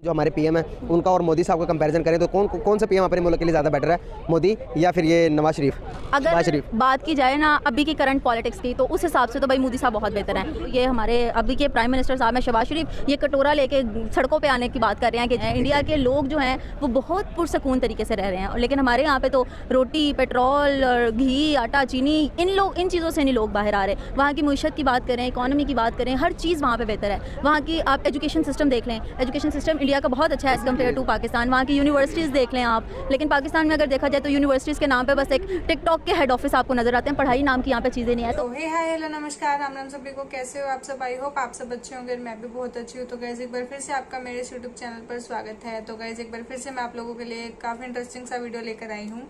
जो हमारे पीएम है उनका और मोदी साहब का कंपैरिजन करें तो कौन सा पीएम हमारे मुल्क के लिए ज़्यादा बेटर है, मोदी या फिर ये नवाज शरीफ? अगर बात की जाए ना अभी की करंट पॉलिटिक्स की, तो उस हिसाब से तो भाई मोदी साहब बहुत बेहतर हैं। ये हमारे अभी के प्राइम मिनिस्टर साहब हैं शहबाज शरीफ, ये कटोरा लेके सड़कों पे आने की बात कर रहे हैं कि इंडिया के लोग जो हैं वो बहुत पुरसकून तरीके से रह रहे हैं, लेकिन हमारे यहाँ पे तो रोटी, पेट्रोल, घी, आटा, चीनी, इन चीज़ों से नहीं लोग बाहर आ रहे। वहाँ की मीशत की बात करें, इकॉनमी की बात करें, हर चीज़ वहाँ पर बेहतर है। वहाँ की आप एजुकेशन सिस्टम देख लें, एजुकेशन सिस्टम इंडिया का बहुत अच्छा है एज़ कम्पेयर टू पाकिस्तान। वहाँ की यूनिवर्सिटीज़ देख लें आप, लेकिन पाकिस्तान में अगर देखा जाए तो यूनिवर्सिटीज़ के नाम पे बस एक टिकटॉक के हेड ऑफिस आपको नजर आते हैं, पढ़ाई नाम की यहाँ पे चीज़ें नहीं है। तो हे हाय हेलो नमस्कार, राम राम सभी को, कैसे हो आप सब? आई होप आप सब अच्छे होंगे, मैं भी बहुत अच्छी हूँ। तो गाइज एक बार फिर से आपका मेरे यूट्यूब चैनल पर स्वागत है। तो गाइज एक बार फिर से मैं आप लोगों के लिए काफ़ी इंटरेस्टिंग सा वीडियो लेकर आई हूँ,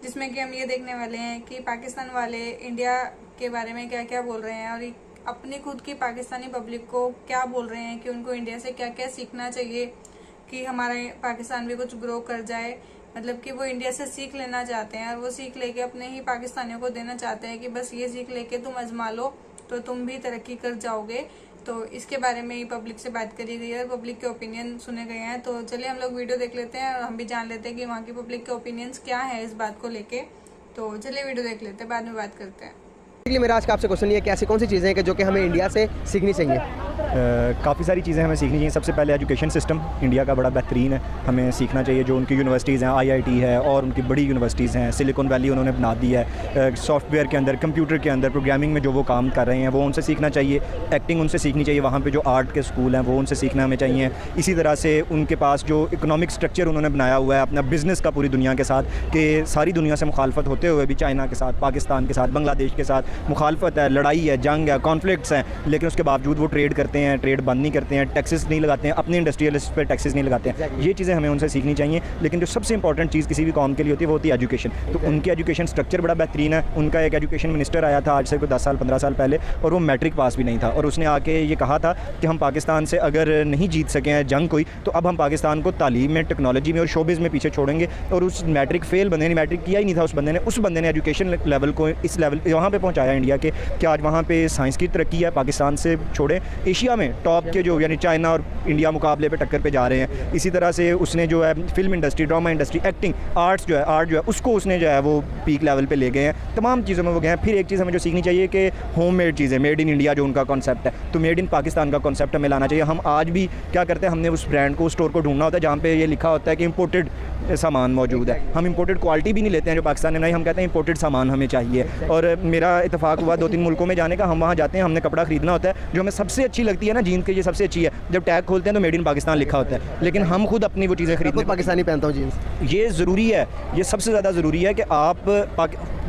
जिसमें कि हम ये देखने वाले हैं कि पाकिस्तान वाले इंडिया के बारे में क्या क्या बोल रहे हैं और अपनी खुद की पाकिस्तानी पब्लिक को क्या बोल रहे हैं कि उनको इंडिया से क्या क्या सीखना चाहिए कि हमारा पाकिस्तान भी कुछ ग्रो कर जाए। मतलब कि वो इंडिया से सीख लेना चाहते हैं और वो सीख लेके अपने ही पाकिस्तानियों को देना चाहते हैं कि बस ये सीख लेके तुम आजमा लो तो तुम भी तरक्की कर जाओगे। तो इसके बारे में ही पब्लिक से बात करी गई है, पब्लिक के ओपिनियन सुने गए हैं। तो चलिए हम लोग वीडियो देख लेते हैं और हम भी जान लेते हैं कि वहाँ की पब्लिक के ओपिनियंस क्या है इस बात को लेके। तो चलिए वीडियो देख लेते हैं, बाद में बात करते हैं। मेरा आज का आपसे क्वेश्चन ये है कि ऐसी कौन सी चीज़ें हैं कि जो कि हमें इंडिया से सीखनी चाहिए? काफ़ी सारी चीज़ें हमें सीखनी चाहिए। सबसे पहले एजुकेशन सिस्टम इंडिया का बड़ा बेहतरीन है, हमें सीखना चाहिए। जो उनकी यूनिवर्सिटीज़ हैं, आईआईटी है और उनकी बड़ी यूनिवर्सिटीज़ हैं, सिलिकॉन वैली उन्होंने बना दी है। सॉफ्टवेयर के अंदर, कंप्यूटर के अंदर, प्रोग्रामिंग में जो वो काम कर रहे हैं वो उनसे सीखना चाहिए। एक्टिंग उनसे सीखनी चाहिए। वहाँ पर जो आर्ट के स्कूल हैं वो उनसे सीखना हमें चाहिए। इसी तरह से उनके पास जो इकोनॉमिक स्ट्रक्चर उन्होंने बनाया हुआ है अपना बिज़नेस का पूरी दुनिया के साथ, कि सारी दुनिया से मुखालफत होते हुए भी चाइना के साथ, पाकिस्तान के साथ, बांग्लादेश के साथ मुखालफत है, लड़ाई है, जंग है, कॉन्फ्लिक्ट्स हैं, लेकिन उसके बावजूद वो ट्रेड करते हैं, ट्रेड बंद नहीं करते हैं, टैक्सेस नहीं लगाते हैं, अपने इंडस्ट्रियलिस्ट पर टैक्सेस नहीं लगाते हैं। ये चीज़ें हमें उनसे सीखनी चाहिए। लेकिन जो सबसे इंपॉर्टेंट चीज़ किसी भी कौम के लिए होती है वो होती है एजुकेशन। तो उनकी एजुकेशन स्ट्रक्चर बड़ा बेहतरीन है। उनका एक एजुकेशन मिनिस्टर आया था आज से कोई 10 साल 15 साल पहले, और वो मैट्रिक पास भी नहीं था, और उसने आके ये कहा था कि हम पाकिस्तान से अगर नहीं जीत सके हैं जंग कोई, तो अब हम पाकिस्तान को तालीम में, टेक्नोलॉजी में और शोबिज़ में पीछे छोड़ेंगे। और उस मैट्रिक फेल बंदे ने, मैट्रिक किया ही नहीं था उस बंदे ने एजुकेशन लेवल को इस लेवल वहाँ पर पहुँचाया इंडिया के, कि आज वहाँ पर साइंस की तरक्की है। पाकिस्तान से छोड़े एशिया में टॉप के जो यानी चाइना और इंडिया मुकाबले पे टक्कर पे जा रहे हैं। इसी तरह से उसने जो है film industry, drama industry, acting, art जो है उसको उसने जो है वो पीक लेवल पे ले गए हैं। तमाम चीज़ों में वो गए हैं। फिर एक चीज़ हमें जो सीखनी चाहिए कि होम मेड चीज़ें, मेड इन इंडिया जो उनका कॉन्सेप्ट है, तो मेड इन पाकिस्तान का कॉन्सेप्ट हमें लाना चाहिए। हम आज भी क्या करते हैं, हमने उस ब्रांड को, स्टोर को ढूंढना होता है जहाँ पे ये लिखा होता है कि इंपोर्टेड सामान मौजूद है। हम इंपोर्टेड क्वालिटी भी नहीं लेते हैं जो पाकिस्तान में नहीं, हम कहते हैं इंपोर्टेड सामान हमें चाहिए। और मेरा इत्तेफाक हुआ 2-3 मुल्कों में जाने का। हम वहाँ जाते हैं, हमने कपड़ा खरीदना होता है, जो हमें सबसे अच्छी लगती है ना, जीन्स की ये सबसे अच्छी है, जब टैग खोलते हैं तो मेड इन पाकिस्तान लिखा होता है, लेकिन हम खुद अपनी वो चीज़ें खरीदते हैं। पाकिस्तानी पहनता हूँ जीन्स। ये ज़रूरी है, ये सबसे ज़्यादा ज़रूरी है कि आप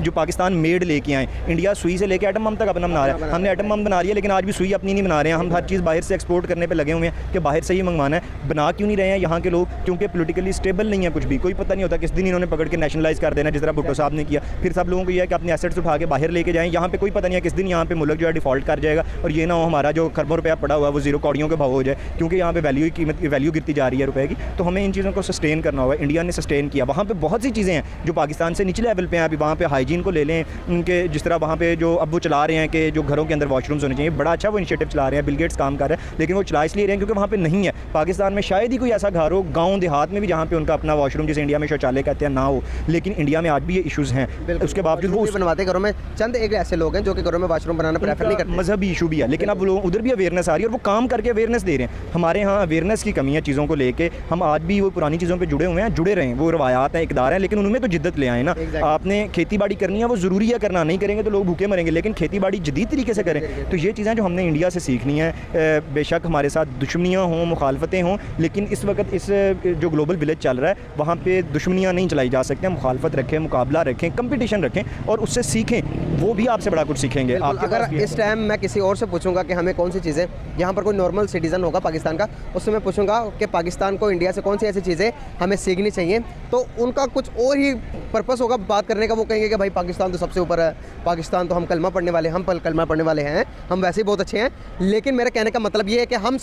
जो पाकिस्तान मेड लेके आएँ। इंडिया सुई से लेके एटम बम तक अपना बना रहा है। हमने एटम बम बना रही है, लेकिन आज भी सुई अपनी नहीं बना रहे हैं। हम हर चीज़ बाहर से एक्सपोर्ट करने पे लगे हुए हैं कि बाहर से ही मंगवाना है। बना क्यों नहीं रहे हैं यहाँ के लोग? क्योंकि पॉलिटिकली स्टेबल नहीं है कुछ भी, कोई पता नहीं होता किस दिन इन्होंने पकड़ के नेशनलाइज कर देना, जिस तरह भुट्टो साहब ने किया। फिर सब लोगों को यह है कि अपने एसेट्स उठा के बाहर लेके जाएँ, यहाँ पे कोई पता नहीं है किस दिन यहाँ पे मुल्क जो है डिफॉल्ट कर जाएगा, और ये ना हो हमारा जो खरबों रुपया पड़ा हुआ है वो जीरो कौड़ियों के भाव हो जाए, क्योंकि यहाँ पे वैल्यू गिरती जा रही है रुपए की। तो हमें इन चीज़ों को सस्टेन करना होगा। इंडिया ने सस्टेन किया। वहाँ पे बहुत सी चीज़ें हैं जो पाकिस्तान से निचले लेवल पे हैं। अभी वहाँ पे हाइजीन को ले लें, उनके जिस तरह वहाँ पे जो अब वो चला रहे हैं कि जो घरों के अंदर वॉशरूम्स होने चाहिए, बड़ा अच्छा वो इनिशिएटिव चला रहे हैं, बिल गेट्स काम कर रहे हैं, लेकिन वो चला इसलिए रहे हैं क्योंकि वहाँ पे नहीं है। पाकिस्तान में शायद ही कोई ऐसा घर हो, गाँव देहात में भी, जहाँ पे उनका अपना वॉशरूम, जिसे इंडिया में शौचालय कहते हैं, ना हो। लेकिन इंडिया में आज भी ये इशूज़ हैं। उसके बावजूद वो बनवाते घरों में चंद एक ऐसे लोग हैं जो कि घरों में वॉशरूम बनाना प्रेफर नहीं करते। मजहबी इशू भी है, लेकिन अब लोग उधर भी अवेयरनेस आ रही है और वो काम करके अवेयरनेस दे रहे हैं। हमारे यहाँ अवेयरनेस की कमी है चीज़ों को लेके। हम आज भी वो पुरानी चीज़ों पे जुड़े हुए हैं, जुड़े रहें। वो रवायात हैं, इक़दार हैं, लेकिन उनमें तो जिद्दत ले आए ना। आपने खेती बाड़ी करनी है, वो ज़रूरी है करना, नहीं करेंगे तो लोग भूखे मरेंगे, लेकिन खेती बाड़ी जदीद तरीके से करें। तो ये चीज़ें जो हमने इंडिया से सीखनी है। बेशक हमारे साथ दुश्मनियाँ हों, मुखालफतें हों, लेकिन इस वक्त इस जो ग्लोबल विलेज चल रहा है वहाँ पर दुश्मनियाँ नहीं चलाई जा सकती। मुखालफत रखें, मुकाबला रखें, कंपटीशन रखें और उससे सीखें। वो भी आपसे बड़ा कुछ सीखेंगे। अगर इस टाइम मैं किसी और से पूछूंगा कि हमें कौन सी चीज़ें, यहाँ पर कोई नॉर्मल सिटीज़न होगा पाकिस्तान का, उससे मैं पूछूंगा कि पाकिस्तान को इंडिया से कौन सी ऐसी चीज़ें हमें सीखनी चाहिए, तो उनका कुछ और ही पर्पस होगा बात करने का। वो कहेंगे कि भाई पाकिस्तान तो सबसे ऊपर है, पाकिस्तान तो हम कलमा पढ़ने वाले, हम कलमा पढ़ने वाले हैं, हम वैसे ही बहुत अच्छे हैं। लेकिन मेरे कहने का मतलब ये है कि हम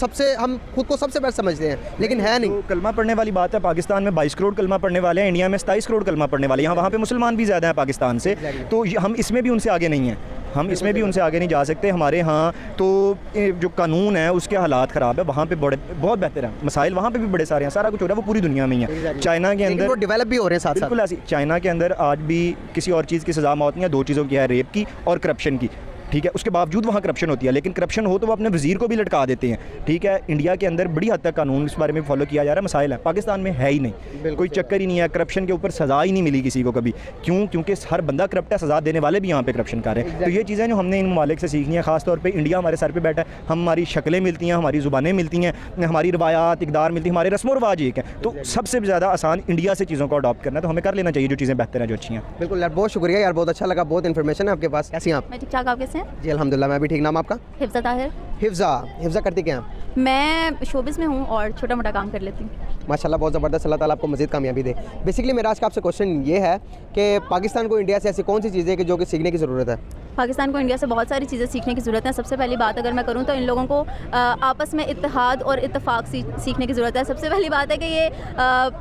खुद को सबसे बेस्ट समझते हैं, लेकिन है नहीं। तो कलमा पढ़ने वाली बात है। पाकिस्तान में 22 करोड़ कलमा पढ़ने वाले हैं, इंडिया में 27 करोड़ कलमा पढ़ने वाले हैं। वहाँ पे मुसलमान भी ज़्यादा हैं पाकिस्तान से, तो हम इसमें भी उनसे आगे नहीं हैं। हम इसमें भी उनसे आगे नहीं जा सकते। हमारे यहाँ तो जो कानून है उसके हालात ख़राब है, वहाँ पे बहुत बेहतर है, मसाइल वहाँ पे भी बड़े सारे हैं, सारा कुछ हो रहा है वो पूरी दुनिया में ही है। चाइना के अंदर वो डेवलप भी हो रहे हैं साथ साथ। बिल्कुल ऐसी चाइना के अंदर आज भी किसी और चीज़ की सज़ा मौत नहीं है, दो चीज़ों की है, रेप की और करप्शन की, ठीक है। उसके बावजूद वहाँ करप्शन होती है, लेकिन करप्शन हो तो वो अपने वज़ीर को भी लटका देते हैं, ठीक है। इंडिया के अंदर बड़ी हद तक कानून इस बारे में फॉलो किया जा रहा है, मसाइल है। पाकिस्तान में है ही नहीं, कोई चक्कर ही नहीं है, करप्शन के ऊपर सज़ा ही नहीं मिली किसी को कभी। क्यों? क्योंकि हर बंदा करप्ट है, सज़ा देने वाले भी यहाँ पे करप्शन कर रहे हैं। तो ये चीज़ें जो हमने इन ममालिक से सीखनी है, ख़ासतौर पर इंडिया हमारे सर पर बैठा है, हमारी शक्लें मिलती हैं, हमारी ज़ुबानें मिलती हैं, हमारी रवायात इक़दार मिलती हैं, हमारे रस्म व रिवाज एक है। तो सबसे ज़्यादा आसान इंडिया से चीज़ों को अडॉप्ट करना है, तो हमें कर लेना चाहिए जो चीज़ें बेहतर हैं, जो अच्छी हैं। बिल्कुल यार, बहुत शुक्रिया यार, बहुत अच्छा लगा, बहुत इन्फॉर्मेशन है आपके पास। कैसी हैं आप? मैं ठीक ठाक, आप कैसे हैं? जी अल्हम्दुलिल्लाह, मैं भी ठीक। नाम आपका? हिफ्ज़ा ताहिर। हिफ्ज़ा करती क्या हैं? मैं शोबिस में हूँ और छोटा मोटा काम कर लेती हूँ। माशाल्लाह, बहुत ज़बरदस्त। अल्लाह ताला आपको मज़ीद कामयाबी दे। बेसिकली मेरा आज का आपसे क्वेश्चन ये है कि पाकिस्तान को इंडिया से ऐसी कौन सी चीज़ें कि जो कि सीखने की ज़रूरत है? पाकिस्तान को इंडिया से बहुत सारी चीज़ें सीखने की ज़रूरत है। सबसे पहली बात अगर मैं करूँ तो इन लोगों को आपस में इत्तेहाद और इत्तेफाक सीखने की ज़रूरत है। सबसे पहली बात है कि ये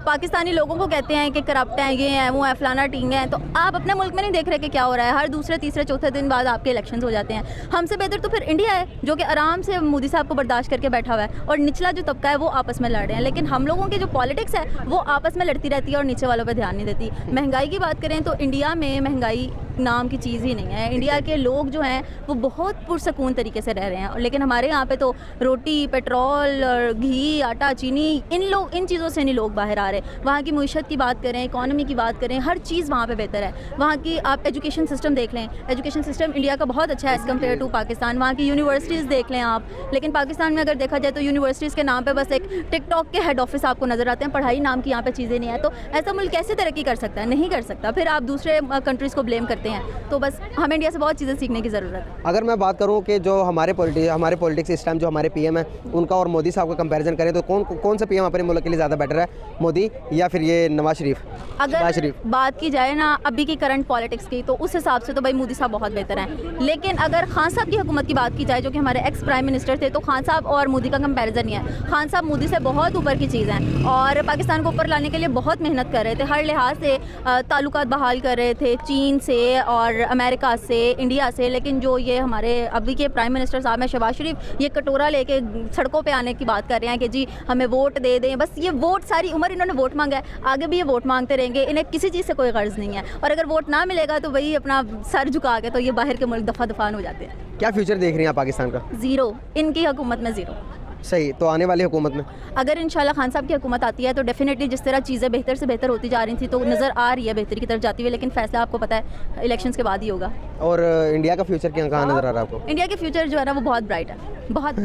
पाकिस्तानी लोगों को कहते हैं कि करप्ट हैं, ये हैं, वो हैं, फलाना टींग है, तो आप अपने मुल्क में नहीं देख रहे कि क्या हो रहा है। हर दूसरे तीसरे चौथे दिन बाद आपके इलेक्शन हो जाते हैं। हमसे बेहतर तो फिर इंडिया है जो कि आराम से मोदी साहब को बर्दाश्त करके बैठा हुआ है, और निचला जो तबका है वो आपस में लड़ रहे हैं। लेकिन हम लोगों की जो पॉलिटिक्स है वो आपस में लड़ती रहती है और नीचे वालों पर ध्यान नहीं देती। महंगाई की बात करें तो इंडिया में महंगाई नाम की चीज़ ही नहीं है। इंडिया के लोग जो हैं वो बहुत पुरसकून तरीके से रह रहे हैं, लेकिन हमारे यहाँ पे तो रोटी, पेट्रोल और घी, आटा, चीनी, इन चीज़ों से नहीं लोग बाहर आ रहे। वहाँ की मईशत की बात करें, इकॉनमी की बात करें, हर चीज़ वहाँ पे बेहतर है। वहाँ की आप एजुकेशन सिस्टम देख लें, एजुकेशन सिस्टम इंडिया का बहुत अच्छा है एज़ कम्पेयर टू पाकिस्तान। वहाँ की यूनिवर्सिटीज़ देख लें आप, लेकिन पाकिस्तान में अगर देखा जाए तो यूनिवर्सिटीज़ के नाम पर बस एक टिकटॉक के हेड ऑफिस आपको नज़र आते हैं, पढ़ाई नाम की यहाँ पर चीज़ें नहीं है। तो ऐसा मुल्क कैसे तरक्की कर सकता है? नहीं कर सकता। फिर आप दूसरे कंट्रीज़ को ब्लेम करते हैं। तो बस हमें इंडिया से बहुत चीज़ें सीखने की ज़रूरत है। अगर मैं बात करूं कि जो हमारे पॉलिटिक्स इस टाइम जो हमारे पीएम है उनका और मोदी साहब का कंपैरिजन करें तो कौन सा पीएम अपने मुल्क के लिए ज़्यादा बेटर है, मोदी या फिर ये नवाज शरीफ? अगर बात की जाए ना अभी की करंट पॉलिटिक्स की, तो उस हिसाब से तो भाई मोदी साहब बहुत बेहतर हैं। लेकिन अगर खान साहब की हुकूमत की बात की जाए जो कि हमारे एक्स प्राइम मिनिस्टर थे, तो खान साहब और मोदी का कंपैरिजन नहीं है। खान साहब मोदी से बहुत ऊपर की चीज़ हैं और पाकिस्तान को ऊपर लाने के लिए बहुत मेहनत कर रहे थे, हर लिहाज से ताल्लुकात बहाल कर रहे थे चीन से और अमेरिका से, इंडिया से। लेकिन जो ये हमारे अभी के प्राइम मिनिस्टर साहब हैं शहबाज शरीफ, ये कटोरा लेके सड़कों पे आने की बात कर रहे हैं कि जी हमें वोट दे दें। बस ये वोट, सारी उम्र इन्होंने वोट मांगा है, आगे भी ये वोट मांगते रहेंगे, इन्हें किसी चीज़ से कोई गर्ज नहीं है। और अगर वोट ना मिलेगा तो वही अपना सर झुका के तो ये बाहर के मुल्क दफ़ा दफान हो जाते हैं। क्या फ्यूचर देख रही हैं पाकिस्तान का? ज़ीरो, इनकी हुकूमत में ज़ीरो। सही। तो आने वाली हुकूमत में अगर इंशाल्लाह खान साहब की हुकूमत आती है तो डेफिनेटली जिस तरह चीज़ें बेहतर से बेहतर होती जा रही थी तो नज़र आ रही है बेहतरी की तरफ जाती हुई, लेकिन फैसला आपको पता है इलेक्शंस के बाद ही होगा। और इंडिया का फ्यूचर कहाँ नज़र आ रहा है आपको? इंडिया के फ्यूचर जो है ना वो बहुत ब्राइट है, बहुत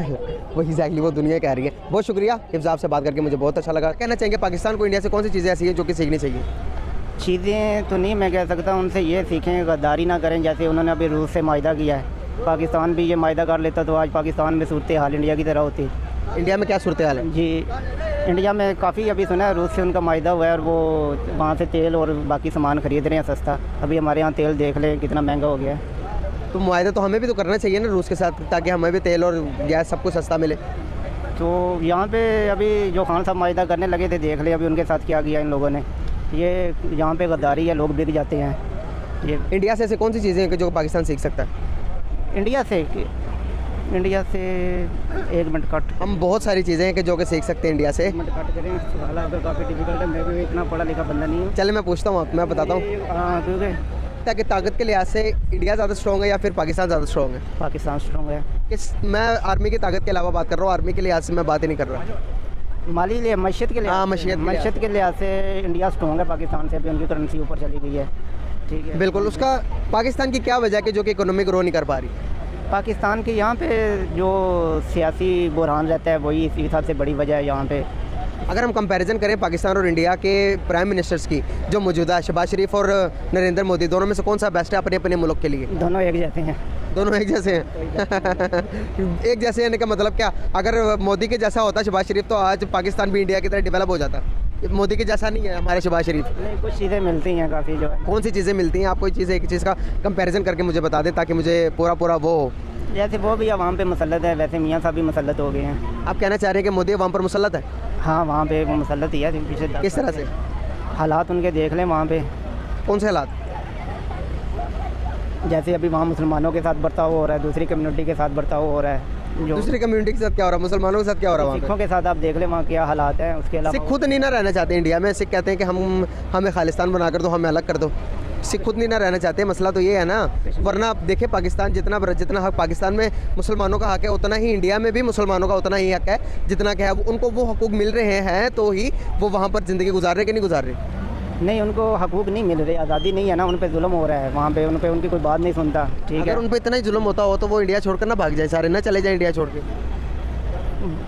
वो एग्जैक्टली वो दुनिया कह रही है। बहुत शुक्रिया हिफ्ज़ा, आपसे बात करके मुझे बहुत अच्छा लगा। कहना चाहेंगे पाकिस्तान को इंडिया से कौन सी चीज़ें ऐसी हैं जो कि सीखनी चाहिए? चीज़ें तो नहीं मैं कह सकता, उनसे ये सीखें गद्दारी ना करें। जैसे उन्होंने अभी रूस से मायदा किया है, पाकिस्तान भी ये मायदा कर लेता तो आज पाकिस्तान में सूरत हाल इंडिया की तरह होती। इंडिया में क्या सूरत हाल है? जी, इंडिया में काफ़ी अभी सुना है रूस से उनका मायदा हुआ है और वो वहाँ से तेल और बाकी सामान ख़रीद रहे हैं सस्ता। अभी हमारे यहाँ तेल देख लें कितना महंगा हो गया है। तो मुआहदा तो हमें भी तो करना चाहिए ना रूस के साथ, ताकि हमें भी तेल और गैस सब कुछ सस्ता मिले। तो यहाँ पे अभी जो खान साहब मायदा करने लगे थे, देख ले अभी उनके साथ क्या किया इन लोगों ने। ये यहाँ पे गद्दारी है, लोग बिक जाते हैं। ये इंडिया से ऐसे कौन सी चीज़ें हैं कि जो पाकिस्तान सीख सकता है? इंडिया से एक मिनट कट, हम बहुत सारी चीज़ें हैं कि जो कि सीख सकते हैं इंडिया से। एक मिनट कट करें, सवाल आपका काफ़ी डिफिकल्ट है, मैं भी इतना पढ़ा लिखा बंदा नहीं हूँ। चले मैं पूछता हूँ, मैं बताता हूँ। हाँ, क्योंकि ताकि ताकत के लिहाज से इंडिया ज़्यादा स्ट्रॉन्ग है या फिर पाकिस्तान ज़्यादा स्ट्रॉन्ग है? पाकिस्तान स्ट्रॉन्ग है। मैं आर्मी की ताकत के अलावा बात कर रहा हूँ, आर्मी के लिहाज से मैं बात ही नहीं कर रहा। माली लिए मशीद के लिए, हाँ, मशीद के लिहाज से इंडिया स्ट्रॉन्ग है। पाकिस्तान से भी उनकी करेंसी ऊपर चली गई है, ठीक है। बिल्कुल। उसका पाकिस्तान की क्या वजह है कि जो कि इकोनॉमी ग्रो नहीं कर पा रही? पाकिस्तान के यहाँ पे जो सियासी बुरहान रहता है वही इसी हिसाब से बड़ी वजह है यहाँ पे। अगर हम कंपैरिजन करें पाकिस्तान और इंडिया के प्राइम मिनिस्टर्स की जो मौजूदा शहबाज शरीफ और नरेंद्र मोदी, दोनों में से कौन सा बेस्ट है अपने अपने मुल्क के लिए? दोनों एक जैसे हैं। दोनों एक जैसे हैं। एक जैसे यानी का मतलब क्या? अगर मोदी के जैसा होता शहबाज शरीफ तो आज पाकिस्तान भी इंडिया की तरह डेवलप हो जाता। मोदी के जैसा नहीं है हमारे शहबाज शरीफ। नहीं, कुछ चीज़ें मिलती हैं काफ़ी। जो कौन सी चीज़ें मिलती हैं? आप कोई चीज़ एक चीज़ का कंपैरिजन करके मुझे बता दें ताकि मुझे पूरा वो हो। जैसे वो भी अवाम पे मुसल्लत है, वैसे मियाँ साहब भी मुसल्लत हो गए हैं। आप कहना चाह रहे हैं कि मोदी अवाम पर मुसल्लत है? हाँ, वहाँ पे वो मुसल्लत ही है पीछे। किस तरह से? हालात उनके देख लें वहाँ पे। कौन से हालात? जैसे अभी वहाँ मुसलमानों के साथ बर्ताव हो रहा है, दूसरी कम्युनिटी के साथ बर्ताव हो रहा है, जो दूसरी कम्युनिटी के साथ क्या हो रहा है, मुसलमानों के साथ क्या हो रहा है वहाँ सिखों के साथ आप देख लें वहाँ क्या हालात हैं। उसके पे? अलावा सिख खुद नहीं ना रहना चाहते इंडिया में। सिख कहते हैं कि हमें खालिस्तान बना कर दो, हमें अलग कर दो। सिख खुद नहीं ना रहना चाहते। मसला तो ये है ना। वरना आप देखें पाकिस्तान जितना हक पाकिस्तान में मुसलमानों का हक है, उतना ही इंडिया में भी मुसलमानों का उतना ही हक है जितना क्या है। उनको वो हकूक़ मिल रहे हैं तो ही वो वहाँ पर ज़िंदगी गुजार रहे कि नहीं गुजार रहे? नहीं, उनको हकूक़ नहीं मिल रहे, आज़ादी नहीं है ना, उन पर जुल्म हो रहा है वहाँ पे, उन पर उनकी कोई बात नहीं सुनता। ठीक है, अगर उन पर इतना ही जुल्म होता हो तो वो इंडिया छोड़कर ना भाग जाए, सारे ना चले जाए इंडिया छोड़ के।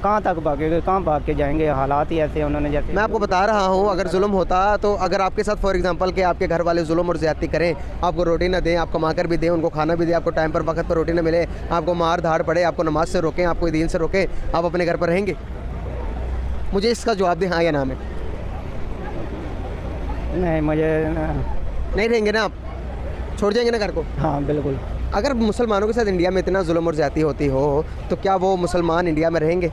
कहाँ तक भागेंगे, कहाँ भाग के जाएंगे? हालात ही ऐसे उन्होंने जैसे मैं आपको बता रहा हूँ, अगर जुल्म होता तो अगर आपके साथ फॉर एग्जांपल कि आपके घर वाले जुल्म और ज़्यादती करें, आपको रोटी ना दें, आप कमा कर भी दें, उनको खाना भी दें, आपको टाइम पर वक्त पर रोटी ना मिले, आपको मार धाड़ पड़े, आपको नमाज से रोकें, आपको दीन से रोकें, आप अपने घर पर रहेंगे? मुझे इसका जवाब दें, हाँ या ना में। नहीं, मुझे नहीं रहेंगे ना आप? छोड़ जाएंगे ना घर को? हाँ बिल्कुल। अगर मुसलमानों के साथ इंडिया में इतना जुल्म और ज़्यादती होती हो तो क्या वो मुसलमान इंडिया में रहेंगे?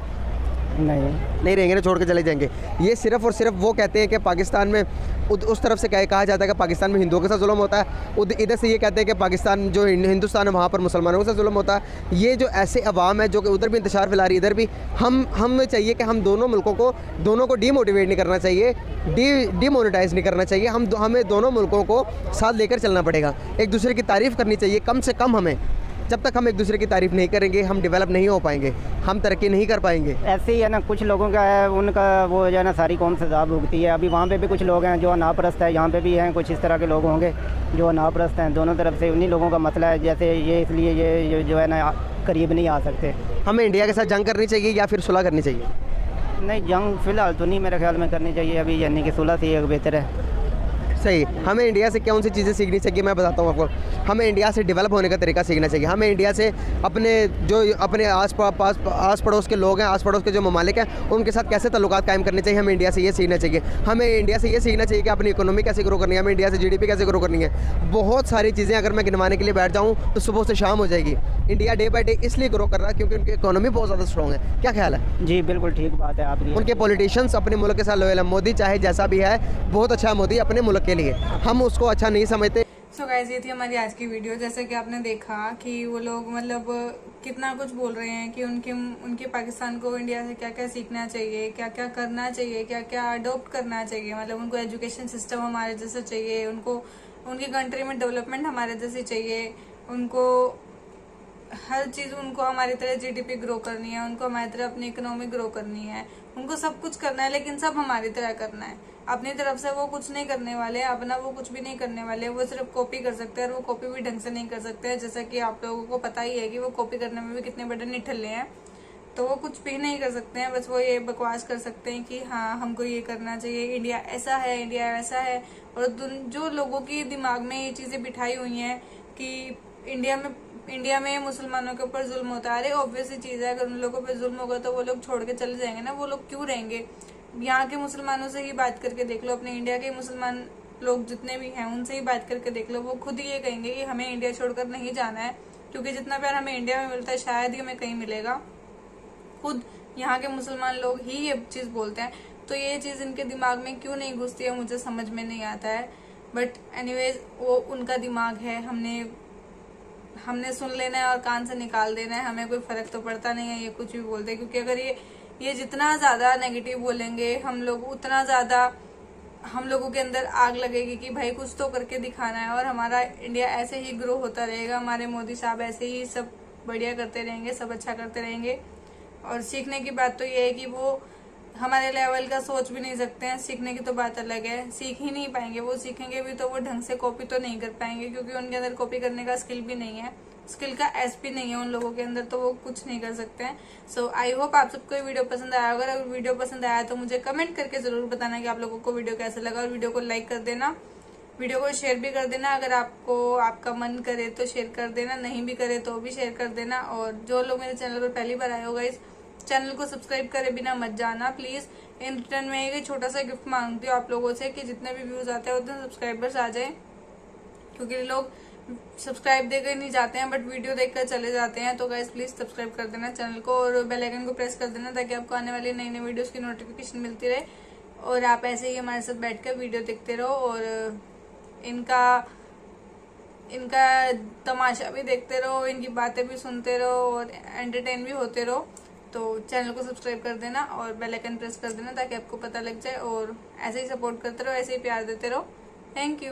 नहीं रहेंगे ना, छोड़ के चले जाएंगे। ये सिर्फ़ और सिर्फ वो कहते हैं कि पाकिस्तान में उस तरफ से कहा जाता है कि पाकिस्तान में हिंदुओं के साथ जुल्म होता है, इधर से ये कहते हैं कि पाकिस्तान जो हिंदुस्तान है वहाँ पर मुसलमानों के साथ जुल्म होता है। ये जो ऐसे अवाम है जो कि उधर भी इंतशार फैला रही है, इधर भी हमें चाहिए कि हम दोनों को डीमोटिवेट नहीं करना चाहिए, डीमोनेटाइज नहीं करना चाहिए। हमें दोनों मुल्कों को साथ लेकर चलना पड़ेगा, एक दूसरे की तारीफ़ करनी चाहिए कम से कम। हमें जब तक हम एक दूसरे की तारीफ़ नहीं करेंगे हम डेवलप नहीं हो पाएंगे, हम तरक्की नहीं कर पाएंगे। ऐसे ही है ना, कुछ लोगों का है, उनका वो जो है ना सारी कौम सजा भुगती है। अभी वहाँ पे भी कुछ लोग हैं जो अनापरस्त है, यहाँ पे भी हैं कुछ इस तरह के लोग होंगे जो अनापरस्त हैं। दोनों तरफ से उन्हीं लोगों का मसला है। जैसे ये इसलिए ये जो है ना करीब नहीं आ सकते। हमें इंडिया के साथ जंग करनी चाहिए या फिर सुलह करनी चाहिए? नहीं, जंग फ़िलहाल तो नहीं मेरे ख्याल में करनी चाहिए अभी, यानी कि सुलह से एक बेहतर है। सही। हमें इंडिया से कौन सी चीज़ें सीखनी चाहिए मैं बताता हूँ आपको। हमें इंडिया से डेवलप होने का तरीका सीखना चाहिए। हमें इंडिया से अपने आस पड़ोस के लोग हैं, आस पड़ोस के जो ममालिक हैं, उनके साथ कैसे ताल्लुकात कायम करने चाहिए। हमें इंडिया से ये सीखना चाहिए। हमें इंडिया से ये सीखना चाहिए कि अपनी इकोनॉमी कैसे ग्रो करनी है, हमें इंडिया से GDP कैसे ग्रो करनी है। बहुत सारी चीज़ें अगर मैं गिनवाने के लिए बैठ जाऊँ तो सुबह से शाम हो जाएगी। इंडिया डे बाई डे इसलिए ग्रो कर रहा है क्योंकि उनकी इकोनॉमी बहुत ज़्यादा स्ट्रॉग है। क्या ख्याल है? जी बिल्कुल ठीक बात है आपकी। उनके पॉलिटिशियंस अपने मुल्क के साथ लॉयल है। मोदी चाहे जैसा भी है, बहुत अच्छा है मोदी अपने मुल्क के लिए, हम उसको अच्छा नहीं समझते। सो गाइस, ये थी हमारी आज की वीडियो। जैसे कि आपने देखा कि वो लोग मतलब कितना कुछ बोल रहे हैं कि उनके पाकिस्तान को इंडिया से क्या क्या सीखना चाहिए, क्या क्या करना चाहिए, क्या क्या अडोप्ट करना चाहिए। मतलब उनको एजुकेशन सिस्टम हमारे जैसा चाहिए, उनको उनकी कंट्री में डेवलपमेंट हमारे जैसी चाहिए, उनको हर चीज़, उनको हमारी तरह GDP ग्रो करनी है, उनको हमारी तरह अपनी इकोनॉमी ग्रो करनी है, उनको सब कुछ करना है, लेकिन सब हमारी तरह करना है। अपनी तरफ से वो कुछ नहीं करने वाले, अपना वो कुछ भी नहीं करने वाले। वो सिर्फ कॉपी कर सकते हैं और वो कॉपी भी ढंग से नहीं कर सकते हैं। जैसा कि आप लोगों को पता ही है कि वो कॉपी करने में भी कितने बड़े निठल्ले हैं, तो वो कुछ भी नहीं कर सकते हैं। बस वो ये बकवास कर सकते हैं कि हाँ हमको ये करना चाहिए, इंडिया ऐसा है, इंडिया वैसा है। और जो लोगों की दिमाग में ये चीज़ें बिठाई हुई हैं कि इंडिया में मुसलमानों के ऊपर जुल्म होता है। अरे ऑब्वियस ही चीज़ है, अगर उन लोगों पर जुल्म होगा तो वो लोग छोड़ के चले जाएंगे ना, वो लोग क्यों रहेंगे? यहाँ के मुसलमानों से ही बात करके देख लो, अपने इंडिया के मुसलमान लोग जितने भी हैं उनसे ही बात करके देख लो, वो खुद ही ये कहेंगे कि हमें इंडिया छोड़कर नहीं जाना है, क्योंकि जितना प्यार हमें इंडिया में मिलता है शायद ही हमें कहीं मिलेगा। खुद यहाँ के मुसलमान लोग ही ये चीज़ बोलते हैं। तो ये चीज़ इनके दिमाग में क्यों नहीं घुसती है मुझे समझ में नहीं आता है। बट एनीवेज वो उनका दिमाग है, हमने सुन लेना है और कान से निकाल देना है। हमें कोई फर्क तो पड़ता नहीं है ये कुछ भी बोलते हैं, क्योंकि अगर ये जितना ज़्यादा नेगेटिव बोलेंगे हम लोग, उतना ज़्यादा हम लोगों के अंदर आग लगेगी कि भाई कुछ तो करके दिखाना है। और हमारा इंडिया ऐसे ही ग्रो होता रहेगा, हमारे मोदी साहब ऐसे ही सब बढ़िया करते रहेंगे, सब अच्छा करते रहेंगे। और सीखने की बात तो ये है कि वो हमारे लेवल का सोच भी नहीं सकते हैं, सीखने की तो बात अलग है, सीख ही नहीं पाएंगे। वो सीखेंगे भी तो वो ढंग से कॉपी तो नहीं कर पाएंगे, क्योंकि उनके अंदर कॉपी करने का स्किल भी नहीं है, स्किल का SP नहीं है उन लोगों के अंदर, तो वो कुछ नहीं कर सकते हैं। सो आई होप आप सबको ये वीडियो पसंद आया होगा। अगर वीडियो पसंद आया तो मुझे कमेंट करके जरूर बताना कि आप लोगों को वीडियो कैसा लगा, और वीडियो को लाइक कर देना, वीडियो को शेयर भी कर देना। अगर आपका मन करे तो शेयर कर देना, नहीं भी करे तो भी शेयर कर देना। और जो लोग मेरे चैनल पर पहली बार आए होगा, इस चैनल को सब्सक्राइब करे बिना मत जाना प्लीज। इन रिटर्न में एक छोटा सा गिफ्ट मांगती हूँ आप लोगों से कि जितने भी व्यूज आते हैं उतने सब्सक्राइबर्स आ जाए, क्योंकि लोग सब्सक्राइब देकर नहीं जाते हैं बट वीडियो देखकर चले जाते हैं। तो गाइस प्लीज सब्सक्राइब कर देना चैनल को और बेल आइकन को प्रेस कर देना, ताकि आपको आने वाली नई नई वीडियोस की नोटिफिकेशन मिलती रहे और आप ऐसे ही हमारे साथ बैठकर वीडियो देखते रहो। और इनका तमाशा भी देखते रहो, इनकी बातें भी सुनते रहो और एंटरटेन भी होते रहो। तो चैनल को सब्सक्राइब कर देना और बेल आइकन प्रेस कर देना ताकि आपको पता लग जाए, और ऐसे ही सपोर्ट करते रहो, ऐसे ही प्यार देते रहो। Thank you.